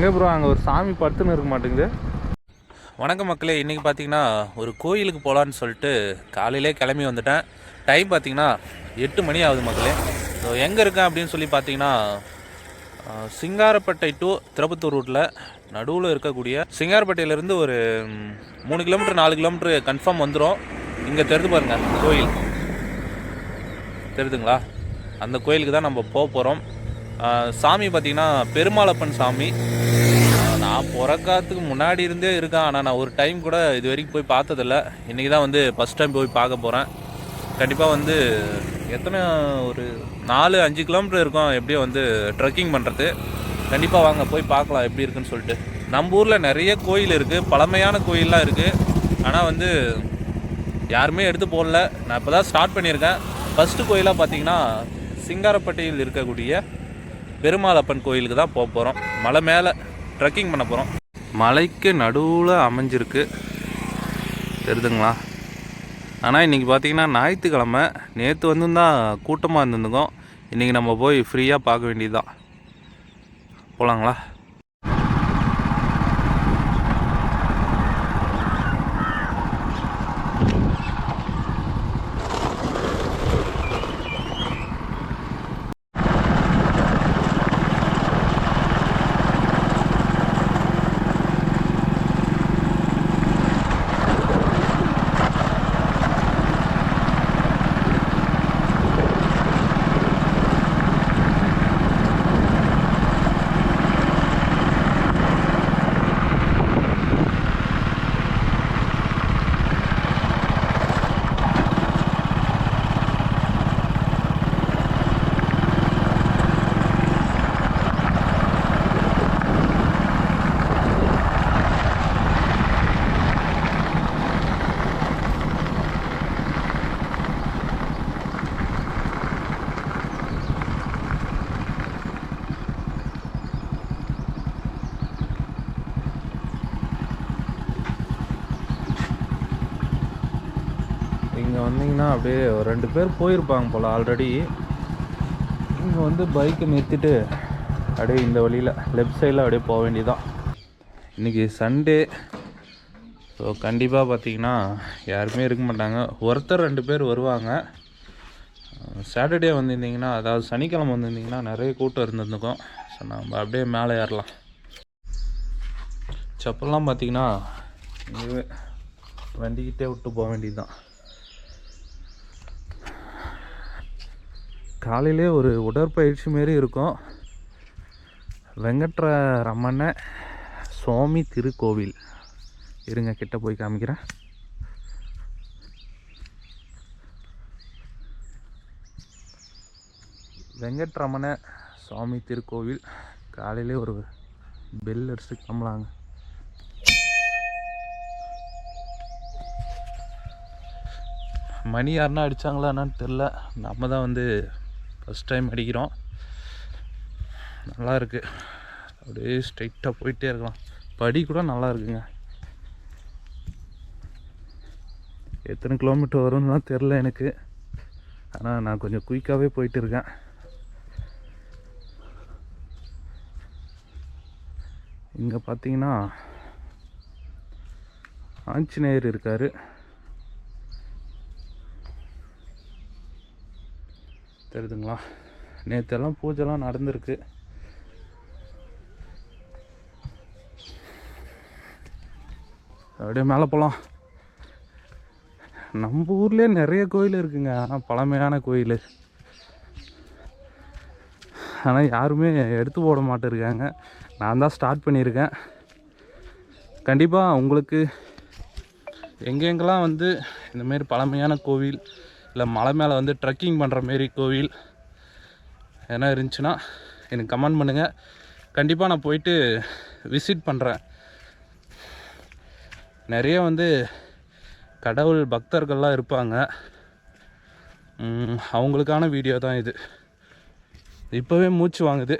எங்கே ப்ரோ அங்கே ஒரு சாமி படுத்துன்னு இருக்க மாட்டேங்குது. வணக்கம் மக்களே, இன்றைக்கி பார்த்தீங்கன்னா ஒரு கோயிலுக்கு போகலான்னு சொல்லிட்டு காலையிலே கிளம்பி வந்துட்டேன். டைம் பார்த்தீங்கன்னா 8 மணி ஆகுது மக்களே. ஸோ எங்கே இருக்கேன் அப்படின்னு சொல்லி பார்த்தீங்கன்னா சிங்காரப்பட்டை டு திருப்பத்தூர் ரூட்டில் நடுவில் இருக்கக்கூடிய சிங்காரப்பட்டையிலேருந்து ஒரு 3 கிலோமீட்டர் 4 கிலோமீட்டர் கன்ஃபார்ம் வந்துடும். இங்கே தெரிந்து பாருங்கள் கோயில் தெரியுதுங்களா, அந்த கோயிலுக்கு தான் நம்ம போக போகிறோம். சாமி பார்த்திங்கன்னா பெருமாளப்பன் சாமி. நான் பிறக்காத்துக்கு முன்னாடி இருந்தே இருக்கேன், ஆனால் நான் ஒரு டைம் கூட இது வரைக்கும் போய் பார்த்ததில்ல. இன்றைக்கி தான் வந்து ஃபஸ்ட் டைம் போய் பார்க்க போகிறேன். கண்டிப்பாக வந்து எத்தனை ஒரு 4-5 கிலோமீட்டர் இருக்கும் எப்படியும் வந்து ட்ரெக்கிங் பண்ணுறது. கண்டிப்பாக வாங்க போய் பார்க்கலாம் எப்படி இருக்குன்னு சொல்லிட்டு. நம்ம ஊரில் நிறைய கோயில் இருக்குது, பழமையான கோயிலெலாம் இருக்குது, ஆனால் வந்து யாருமே எடுத்து போடல. நான் இப்போ தான் ஸ்டார்ட் பண்ணியிருக்கேன். ஃபஸ்ட்டு கோயிலாக பார்த்தீங்கன்னா சிங்காரப்பட்டையில் இருக்கக்கூடிய பெருமாளப்பன் கோயிலுக்கு தான் போக போகிறோம். மலை மேலே ட்ரெக்கிங் பண்ண போகிறோம். மலைக்கு நடுவில் அமைஞ்சிருக்கு தெரியுதுங்களா. ஆனால் இன்றைக்கி பார்த்திங்கன்னா ஞாயிற்றுக்கிழமை. நேற்று வந்து தான் கூட்டமாக இருந்துருந்தோம். இன்றைக்கி நம்ம போய் ஃப்ரீயாக பார்க்க வேண்டியது தான். போகலாங்களா? இங்கே வந்தீங்கன்னா அப்படியே ஒரு 2 பேர் போயிருப்பாங்க போல் ஆல்ரெடி. இங்கே வந்து பைக்கை நிறுத்திட்டு அப்படியே இந்த வழியில் லெஃப்ட் சைடில் அப்படியே போக வேண்டியதான். இன்றைக்கி சண்டே. ஸோ கண்டிப்பாக பார்த்தீங்கன்னா யாருமே இருக்க மாட்டாங்க. ஒருத்தர் 2 பேர் வருவாங்க. சாட்டர்டே வந்திருந்தீங்கன்னா, அதாவது சனிக்கிழமை வந்திருந்தீங்கன்னா நிறைய கூட்டம் இருந்திருந்துக்கும். ஸோ நம்ம அப்படியே மேலே ஏறலாம். செப்பல்லாம் பார்த்தீங்கன்னா இதுவே வண்டிக்கிட்டே விட்டு போக வேண்டியது தான். காலையிலே ஒரு உடற்பயிற்சி மாரி இருக்கும். வெங்கட்ரமண சுவாமி திருக்கோவில். இருங்க கிட்ட போய் காமிக்கிறேன். வெங்கட்ரமண சுவாமி திருக்கோவில். காலையிலே ஒரு பெல் அடிச்சு கிளம்பலாங்க. மணி யாருன்னா அடித்தாங்களா என்னான்னு தெரில. நம்ம தான் வந்து ஃபஸ்ட் டைம் அடிக்கிறோம். நல்லா இருக்குது. அப்படியே ஸ்ட்ரைட்டாக போயிட்டே இருக்கலாம். படி கூட நல்லா இருக்குங்க. எத்தனை கிலோமீட்டர் வரும்னுலாம் தெரில எனக்கு, ஆனால் நான் கொஞ்சம் குயிக்காகவே போயிட்டு இருக்கேன். இங்கே பார்த்தீங்கன்னா ஆஞ்சநேயர் இருக்கார். தெரியுதுங்களா. நேற்றெல்லாம் பூஜைலாம் நடந்திருக்கு. அப்படியே மேலே போகலாம். நம்ம ஊர்லேயே நிறைய கோயில் இருக்குங்க, ஆனால் பழமையான கோயில். ஆனால் யாருமே எடுத்து போட மாட்டேருக்காங்க. நான் தான் ஸ்டார்ட் பண்ணியிருக்கேன். கண்டிப்பாக உங்களுக்கு எங்கெங்கெல்லாம் வந்து இந்தமாரி பழமையான கோவில் இல்லை மலை மேலே வந்து ட்ரெக்கிங் பண்ணுற மாரி கோவில் என்ன இருந்துச்சுன்னா எனக்கு கமெண்ட் பண்ணுங்கள். கண்டிப்பாக நான் போயிட்டு விசிட் பண்ணுறேன். நிறைய வந்து கடவுள் பக்தர்கள்லாம் இருப்பாங்க. அவங்களுக்கான வீடியோ தான் இது. இப்போவே மூச்சு வாங்குது.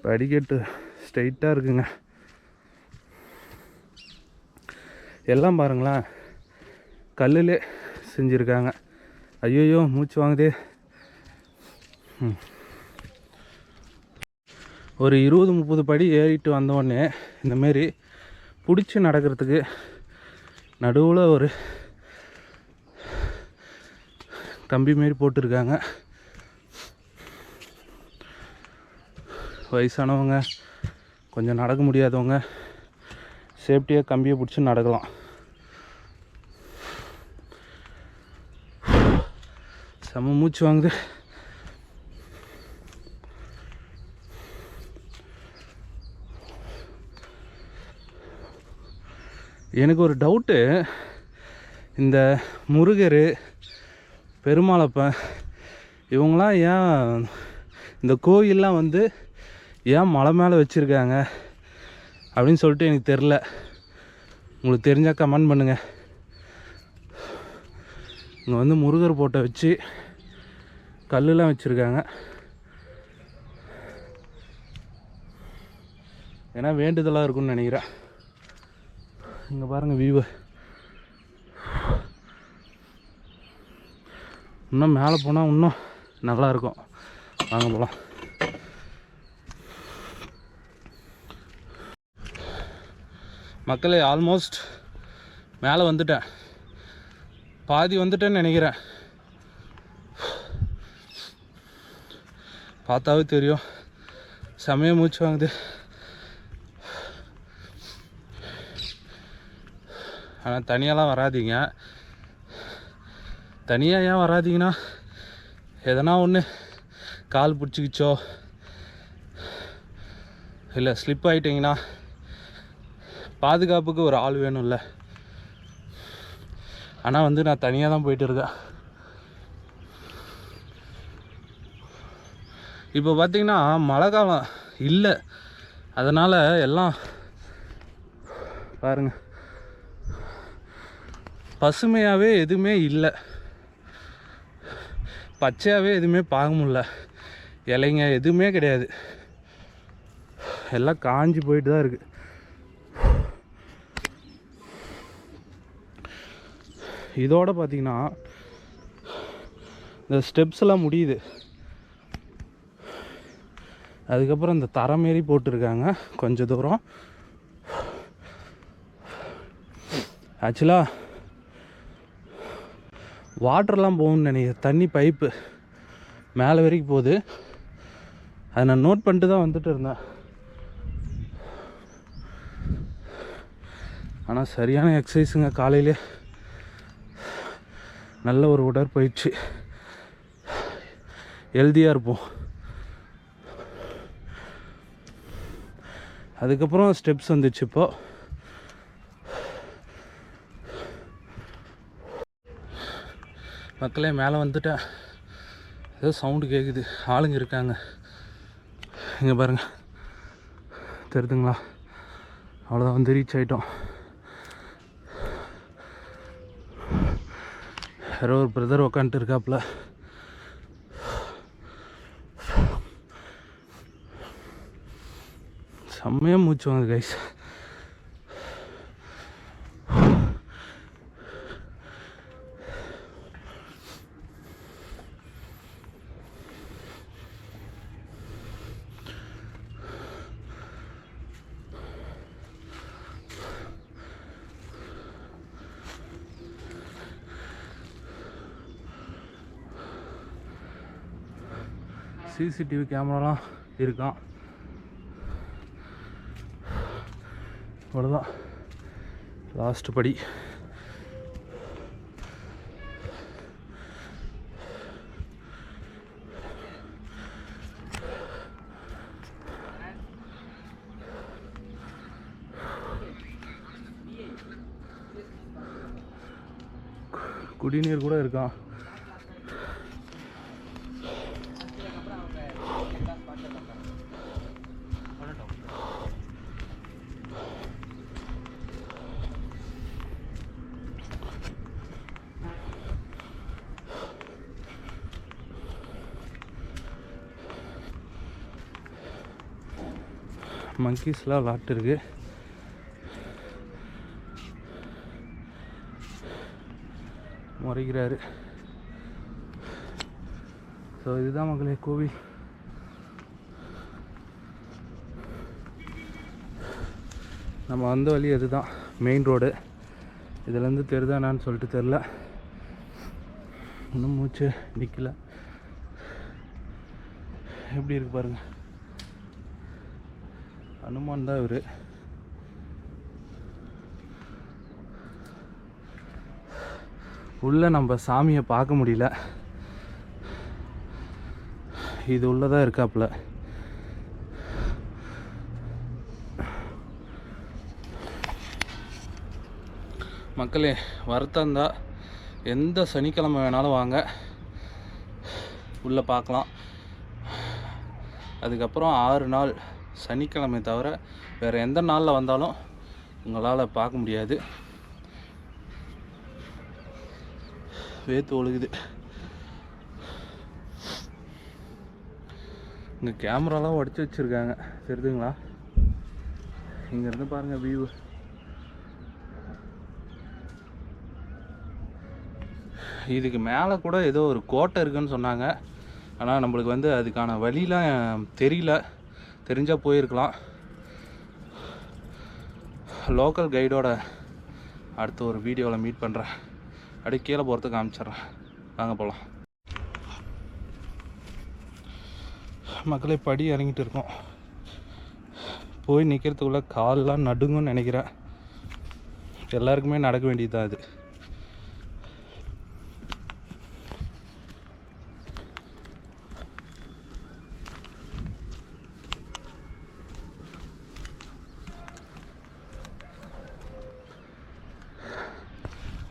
படிக்கட்டு ஸ்ட்ரைட்டாக இருக்குங்க. எல்லாம் பாருங்களேன், கல்லுலே செஞ்சுருக்காங்க. ஐயோ மூச்சு வாங்குதே. ஒரு 20-30 படி ஏறிட்டு வந்தோடனே இந்தமாரி பிடிச்சி நடக்கிறதுக்கு நடுவில் ஒரு கம்பி மாரி போட்டிருக்காங்க. வயசானவங்க, கொஞ்சம் நடக்க முடியாதவங்க சேஃப்டியாக கம்பியை பிடிச்சி நடக்கலாம். செம்ம மூச்சு வாங்குது. எனக்கு ஒரு டவுட்டு, இந்த முருகர், பெருமாளப்பன் இவங்களாம் ஏன் இந்த கோயிலெலாம் வந்து ஏன் மலை மேலே வச்சுருக்காங்க அப்படின்னு சொல்லிட்டு எனக்கு தெரில. உங்களுக்கு தெரிஞ்சால் கமெண்ட் பண்ணுங்கள். இங்கே வந்து முருகர் போட்டோ வச்சு கல்லுலாம் வச்சுருக்காங்க. ஏன்னா வேண்டுதலாக இருக்குன்னு நினைக்கிறேன். இங்கே பாருங்கள் வியூவை. இன்னும் மேலே போனால் இன்னும் நல்லாயிருக்கும். வாங்க போகலாம். மக்களே, ஆல்மோஸ்ட் மேலே வந்துட்டேன். பாதி வந்துட்டேன்னு நினைக்கிறேன். பார்த்தாவே தெரியும், செமைய மூச்சு வாங்குது. ஆனால் தனியாலாம் வராதிங்க. தனியாக ஏன் வராதிங்கன்னா, எதனா ஒன்று கால் பிடிச்சிக்கிச்சோ இல்லை ஸ்லிப் ஆகிட்டிங்கன்னா பாதுகாப்புக்கு ஒரு ஆள் வேணும்ல. ஆனால் வந்து நான் தனியாக தான் போயிட்டு இருக்கேன். இப்போ பார்த்திங்கன்னா மழை காலம் இல்லை, அதனால் எல்லாம் பாருங்கள் பசுமையாகவே எதுவுமே இல்லை, பச்சையாகவே எதுவுமே பார்க்க முடியல. இலைங்க எதுவுமே கிடையாது, எல்லாம் காஞ்சி போயிட்டு தான் இருக்குது. இதோட பார்த்திங்கன்னா இந்த ஸ்டெப்ஸ் எல்லாம் முடியுது. அதுக்கப்புறம் இந்த தரை மாரி போட்டிருக்காங்க கொஞ்சம் தூரம். ஆக்சுவலாக வாட்டர்லாம் போகணும்னு நினைக்கிறேன். தண்ணி பைப்பு மேலே வரைக்கும் போகுது. அதை நான் நோட் பண்ணிட்டு தான் வந்துட்டு இருந்தேன். ஆனால் சரியான எக்ஸசைஸுங்க. காலையிலே நல்ல ஒரு உடற்பயிற்சி, ஹெல்த்தியாக இருப்போம். அதுக்கப்புறம் ஸ்டெப்ஸ் வந்துச்சு. இப்போது மக்களே மேலே வந்துட்டேன். ஏதோ சவுண்டு கேட்குது, ஆளுங்க இருக்காங்க. இங்கே பாருங்கள், தெரியுதுங்களா? அவ்வளோதான், வந்து ரீச் ஆகிட்டோம். யாரோ ஒரு பிரதர் உக்காந்துட்டு இருக்காப்புல. செம்மையாக மூச்சு வாங்குது கைஸ். சிசிடிவி கேமராலாம் இருக்கான். அவ்வளோதான், லாஸ்ட் படி. குடிநீர் கூட இருக்கான். மங்கீஸ்லாம் விளாட்டுருக்கு. முறைகிறாரு. ஸோ இதுதான் மக்களே கோவில். நம்ம வந்த வழி இதுதான் மெயின் ரோடு. இதுலேருந்து தெரிதானான்னு சொல்லிட்டு தெரில, இன்னும் மூச்சு நிற்கல. எப்படி இருக்கு பாருங்க, அனுமான் தான் இவர். உள்ளே நம்ம சாமியை பார்க்க முடியல, இது உள்ளதான் இருக்காப்புல. மக்களே, வருத்தம் தான், எந்த சனிக்கிழமை வேணாலும் வாங்க, உள்ளே பார்க்கலாம். அதுக்கப்புறம் 6 நாள் சனிக்கிழமை தவிர வேறு எந்த நாளில் வந்தாலும் உங்களால் பார்க்க முடியாது. வேத்து ஒழுகுது. இங்கே கேமராலாம் உடச்சி வச்சுருக்காங்க, தெரியுதுங்களா? இங்கேருந்து பாருங்கள் வியூ. இதுக்கு மேலே கூட ஏதோ ஒரு கோட்டை இருக்குன்னு சொன்னாங்க. ஆனால் நம்மளுக்கு வந்து அதுக்கான வழிலாம் தெரியல, தெரிஞ்சால் போயிருக்கலாம். லோக்கல் கைடோட அடுத்த ஒரு வீடியோவில் மீட் பண்ணுறேன். அப்படியே கீழே போகிறதுக்கு காமிச்சிட்றேன், வாங்க போகலாம். மக்களே, படி இறங்கிட்டு இருக்கோம். போய் நிற்கிறதுக்குள்ளே காலெலாம் நடுங்குன்னு நினைக்கிறேன். எல்லாருக்குமே நடக்க வேண்டியது தான் அது.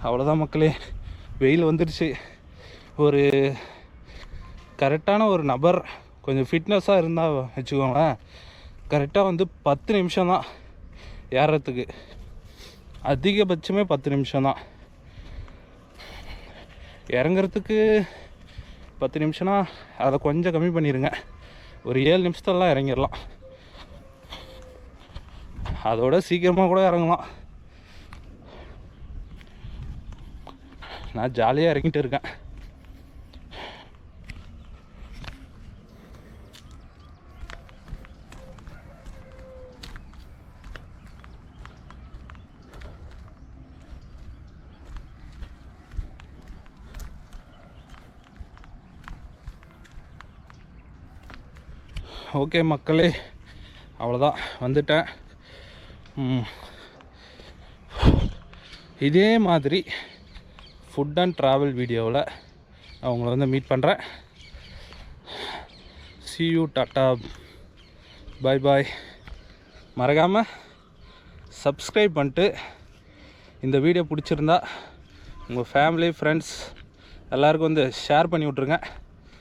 அவ்வளோதான் மக்களே, வெயில் வந்துடுச்சு. ஒரு கரெக்டான ஒரு நபர் கொஞ்சம் ஃபிட்னஸாக இருந்தால் வச்சுக்கோங்களேன், கரெக்டாக வந்து 10 நிமிஷம் தான் ஏறுறதுக்கு. அதிகபட்சமே 10 நிமிஷம் தான். இறங்குறதுக்கு 10 நிமிஷம்னா அதை கொஞ்சம் கம்மி பண்ணிடுங்க, ஒரு 7 நிமிஷத்துலலாம் இறங்கிடலாம். அதோட சீக்கிரமாக கூட இறங்கலாம். நான் ஜாலியாக இறங்கிட்டு இருக்கேன். ஓகே மக்களே, அவ்வளோதான், வந்துட்டேன். இதே மாதிரி ஃபுட் அண்ட் ட்ராவல் வீடியோவில் நான் உங்களை வந்து மீட் பண்ணுறேன். see you, டாட்டா, பாய் பாய். மறக்காமல் சப்ஸ்கிரைப் பண்ணிட்டு இந்த வீடியோ பிடிச்சிருந்தா உங்கள் ஃபேமிலி ஃப்ரெண்ட்ஸ் எல்லாருக்கும் வந்து ஷேர் பண்ணி விட்ருங்க.